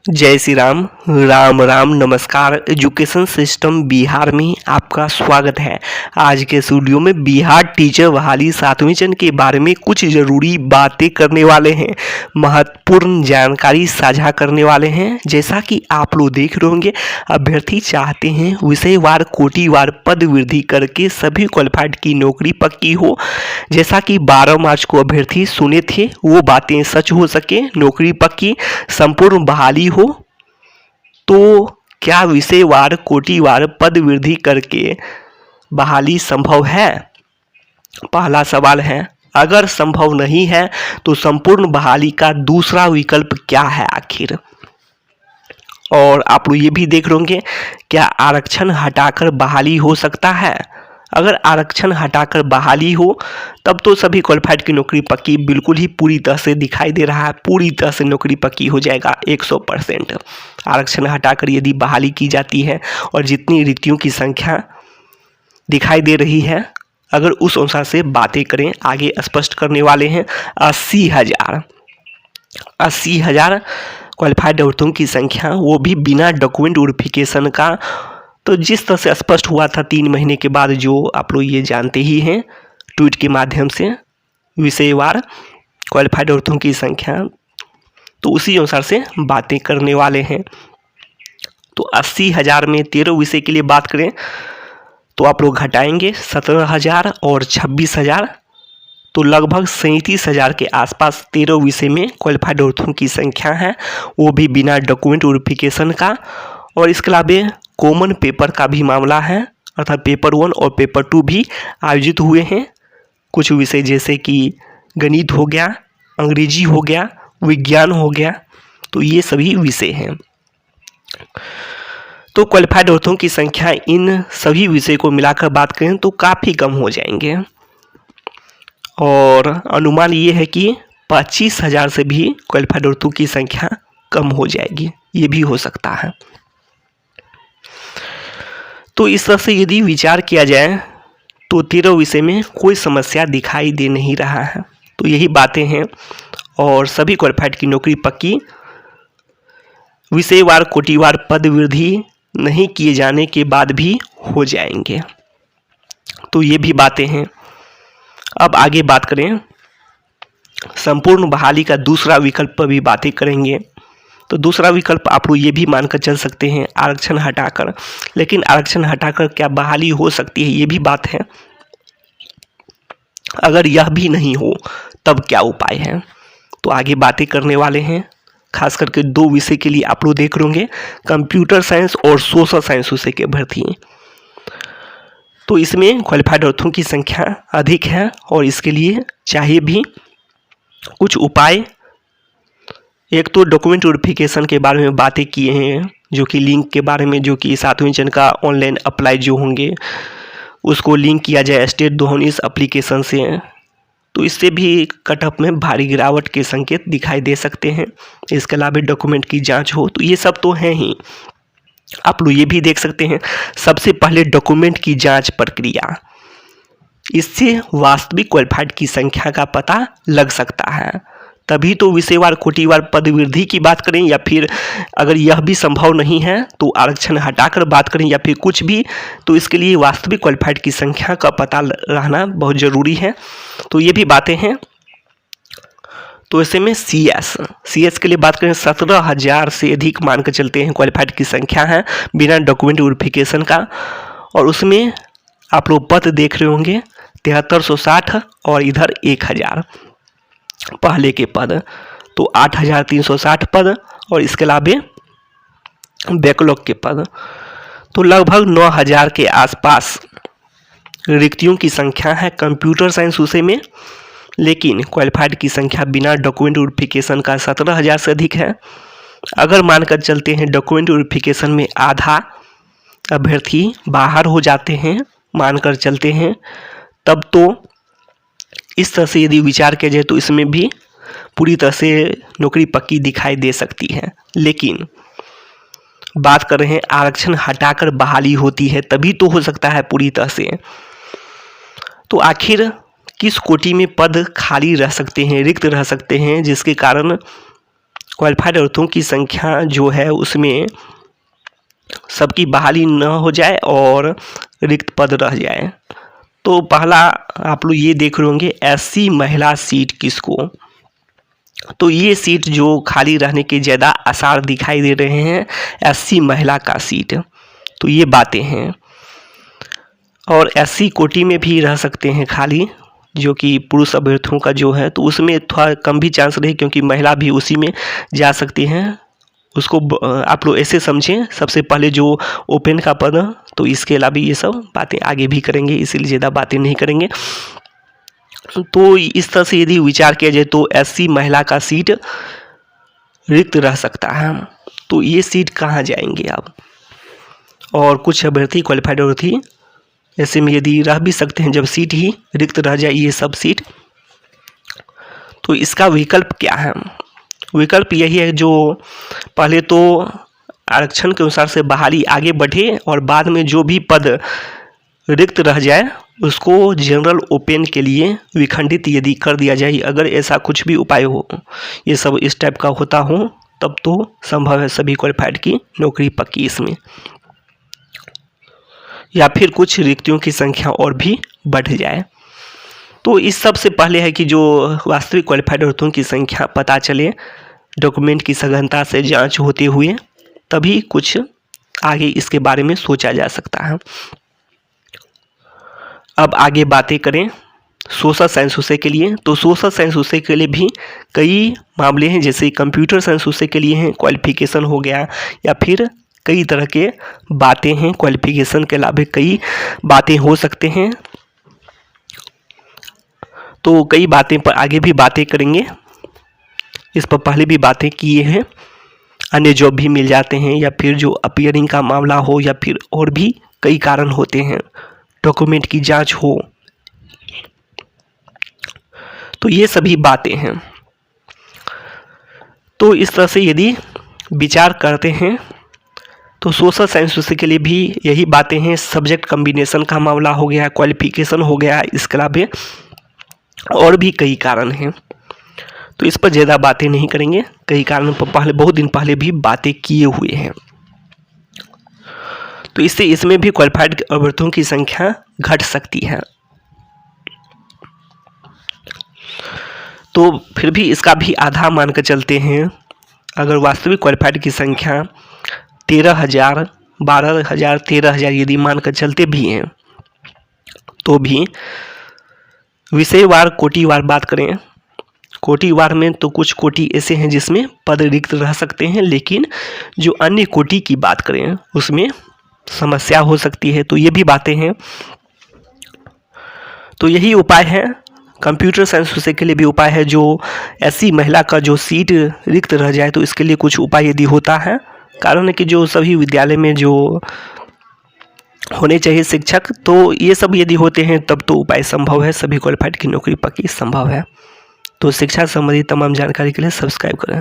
जय श्री राम। राम राम नमस्कार। Education system Bihar में आपका स्वागत है। आज के स्टूडियो में बिहार टीचर बहाली 7वीं चरण के बारे में कुछ ज़रूरी बातें करने वाले हैं, महत्वपूर्ण जानकारी साझा करने वाले हैं। जैसा कि आप लोग देख रहे होंगे, अभ्यर्थी चाहते हैं विषयवार कोटिवार पद वृद्धि करके सभी क्वालिफाइड की नौकरी पक्की हो। जैसा कि 12 मार्च को अभ्यर्थी सुने थे, वो बातें सच हो सके, नौकरी पक्की, संपूर्ण बहाली हो। तो क्या विषयवार कोटिवार पद वृद्धि करके बहाली संभव है? पहला सवाल है। अगर संभव नहीं है तो संपूर्ण बहाली का दूसरा विकल्प क्या है आखिर? और आप लोग ये भी देख रहे होंगे, क्या आरक्षण हटाकर बहाली हो सकता है? अगर आरक्षण हटाकर बहाली हो तब तो सभी क्वालिफाइड की नौकरी पक्की बिल्कुल ही पूरी तरह से दिखाई दे रहा है। पूरी तरह से नौकरी पक्की हो जाएगा 100%। आरक्षण हटाकर यदि बहाली की जाती है और जितनी रिक्तियों की संख्या दिखाई दे रही है, अगर उस अनुसार से बातें करें, आगे स्पष्ट करने वाले हैं। 80,000 क्वालिफाइड औरतों की संख्या, वो भी बिना डॉक्यूमेंट वेरिफिकेशन का। तो जिस तरह से स्पष्ट हुआ था 3 महीने के बाद, जो आप लोग ये जानते ही हैं ट्वीट के माध्यम से, विषयवार क्वालिफाइड औरतों की संख्या, तो उसी अनुसार से बातें करने वाले हैं। तो 80,000 में 13 विषय के लिए बात करें तो आप लोग घटाएंगे 17,000 और 26,000, तो लगभग 37,000 के आसपास 13 विषय में क्वालिफाइड औरतों की संख्या है, वो भी बिना डॉक्यूमेंट वेरिफिकेशन का। और इसके अलावा कॉमन पेपर का भी मामला है, अर्थात पेपर 1 और पेपर 2 भी आयोजित हुए हैं। कुछ विषय जैसे कि गणित हो गया, अंग्रेजी हो गया, विज्ञान हो गया, तो ये सभी विषय हैं। तो क्वालिफाइड औरतों की संख्या इन सभी विषय को मिलाकर बात करें तो काफ़ी कम हो जाएंगे। और अनुमान ये है कि 25,000 से भी क्वालिफाइड औरतों की संख्या कम हो जाएगी, ये भी हो सकता है। तो इस तरह से यदि विचार किया जाए तो 13 विषय में कोई समस्या दिखाई दे नहीं रहा है। तो यही बातें हैं, और सभी क्वालिफाइड की नौकरी पक्की, विषयवार कोटिवार पद वृद्धि नहीं किए जाने के बाद भी हो जाएंगे। तो ये भी बातें हैं। अब आगे बात करें, संपूर्ण बहाली का दूसरा विकल्प पर भी बातें करेंगे। तो दूसरा विकल्प आप लोग ये भी मानकर चल सकते हैं, आरक्षण हटाकर। लेकिन आरक्षण हटाकर क्या बहाली हो सकती है, ये भी बात है। अगर यह भी नहीं हो तब क्या उपाय है, तो आगे बातें करने वाले हैं। खास करके 2 विषय के लिए आप लोग देख रहे होंगे, कंप्यूटर साइंस और सोशल साइंस विषय के भर्ती। तो इसमें क्वालिफाइड औरतों की संख्या अधिक है और इसके लिए चाहिए भी कुछ उपाय। एक तो डॉक्यूमेंट वेरिफिकेशन के बारे में बातें किए हैं, जो कि लिंक के बारे में, जो कि 7वीं चरण का ऑनलाइन अप्लाई जो होंगे उसको लिंक किया जाए स्टेट 219 एप्लीकेशन से। तो इससे भी कट ऑफ में भारी गिरावट के संकेत दिखाई दे सकते हैं। इसके अलावा डॉक्यूमेंट की जांच हो, तो ये सब तो हैं ही। आप लोग ये भी देख सकते हैं, सबसे पहले डॉक्यूमेंट की जांच प्रक्रिया, इससे वास्तविक क्वालिफाइड की संख्या का पता लग सकता है। तभी तो विषयवार कोटिवार पद वृद्धि की बात करें, या फिर अगर यह भी संभव नहीं है तो आरक्षण हटाकर बात करें, या फिर कुछ भी, तो इसके लिए वास्तविक क्वालिफाइड की संख्या का पता रहना बहुत ज़रूरी है। तो ये भी बातें हैं। तो ऐसे में CS के लिए बात करें, 17,000 से अधिक मानकर चलते हैं क्वालिफाइड की संख्या है बिना डॉक्यूमेंट वेरिफिकेशन का। और उसमें आप लोग पद देख रहे होंगे 7360 और इधर 1000 पहले के पद, तो 8,360 पद, और इसके अलावा बैकलॉग के पद, तो लगभग 9,000 के आसपास रिक्तियों की संख्या है कंप्यूटर साइंस विषय में। लेकिन क्वालिफाइड की संख्या बिना डॉक्यूमेंट वेरिफिकेशन का 17,000 से अधिक है। अगर मानकर चलते हैं डॉक्यूमेंट वेरिफिकेशन में आधा अभ्यर्थी बाहर हो जाते हैं, मानकर चलते हैं, तब तो इस तरह से यदि विचार किया जाए तो इसमें भी पूरी तरह से नौकरी पक्की दिखाई दे सकती है। लेकिन बात कर रहे हैं आरक्षण हटाकर बहाली होती है, तभी तो हो सकता है पूरी तरह से। तो आखिर किस कोटि में पद खाली रह सकते हैं, रिक्त रह सकते हैं, जिसके कारण क्वालिफाइड अभ्यर्थियों की संख्या जो है उसमें सबकी बहाली न हो जाए और रिक्त पद रह जाए। तो पहला आप लोग ये देख रहे होंगे SC महिला सीट किसको, तो ये सीट जो खाली रहने के ज़्यादा आसार दिखाई दे रहे हैं, SC महिला का सीट। तो ये बातें हैं। और SC कोटी में भी रह सकते हैं खाली, जो कि पुरुष अभ्यर्थियों का जो है, तो उसमें थोड़ा कम भी चांस रहे क्योंकि महिला भी उसी में जा सकती हैं। उसको आप लोग ऐसे समझें, सबसे पहले जो ओपन का पद, तो इसके अलावा ये सब बातें आगे भी करेंगे, इसीलिए ज़्यादा बातें नहीं करेंगे। तो इस तरह से यदि विचार किया जाए तो SC महिला का सीट रिक्त रह सकता है। तो ये सीट कहाँ जाएंगे आप, और कुछ अभ्यर्थी क्वालिफाइड अभ्यर्थी ऐसे में यदि रह भी सकते हैं जब सीट ही रिक्त रह जाए ये सब सीट। तो इसका विकल्प क्या है, विकल्प यही है जो पहले तो आरक्षण के अनुसार से बहाली आगे बढ़े और बाद में जो भी पद रिक्त रह जाए उसको जनरल ओपन के लिए विखंडित यदि कर दिया जाए, अगर ऐसा कुछ भी उपाय हो, ये सब इस टाइप का होता हो, तब तो संभव है सभी क्वालिफाइड की नौकरी पक्की इसमें, या फिर कुछ रिक्तियों की संख्या और भी बढ़ जाए। तो इस सब से पहले है कि जो वास्तविक क्वालिफाइड अभ्यर्थियों की संख्या पता चले, डॉक्यूमेंट की सघनता से जांच होते हुए, तभी कुछ आगे इसके बारे में सोचा जा सकता है। अब आगे बातें करें सोशल साइंस विषय के लिए। तो सोशल साइंस विषय के लिए भी कई मामले हैं, जैसे कंप्यूटर साइंस विषय के लिए हैं क्वालिफिकेशन हो गया, या फिर कई तरह के बातें हैं, क्वालिफिकेशन के अलावा कई बातें हो सकते हैं। तो कई बातें पर आगे भी बातें करेंगे, इस पर पहले भी बातें किए हैं। अन्य जॉब भी मिल जाते हैं, या फिर जो अपीयरिंग का मामला हो, या फिर और भी कई कारण होते हैं, डॉक्यूमेंट की जांच हो, तो ये सभी बातें हैं। तो इस तरह से यदि विचार करते हैं तो सोशल साइंस विषय के लिए भी यही बातें हैं। सब्जेक्ट कम्बिनेशन का मामला हो गया, क्वालिफिकेशन हो गया, इसके अलावा और भी कई कारण हैं। तो इस पर ज़्यादा बातें नहीं करेंगे, कई कारण पर पहले बहुत दिन पहले भी बातें किए हुए हैं। तो इससे इसमें भी क्वालिफाइड अभ्यर्थियों की संख्या घट सकती है। तो फिर भी इसका भी आधा मान कर चलते हैं, अगर वास्तविक क्वालिफाइड की संख्या 13,000, 12,000, 13,000 यदि मान कर चलते भी हैं, तो भी विषयवार कोटिवार बात करें, कोटिवार में तो कुछ कोटि ऐसे हैं जिसमें पद रिक्त रह सकते हैं, लेकिन जो अन्य कोटि की बात करें उसमें समस्या हो सकती है। तो ये भी बातें हैं। तो यही उपाय है, कंप्यूटर साइंस विषय के लिए भी उपाय है, जो SC महिला का जो सीट रिक्त रह जाए तो इसके लिए कुछ उपाय यदि होता है, कारण है कि जो सभी विद्यालय में जो होने चाहिए शिक्षक, तो ये सब यदि होते हैं तब तो उपाय संभव है, सभी क्वालिफाइड की नौकरी पक्की संभव है। तो शिक्षा संबंधी तमाम जानकारी के लिए सब्सक्राइब करें।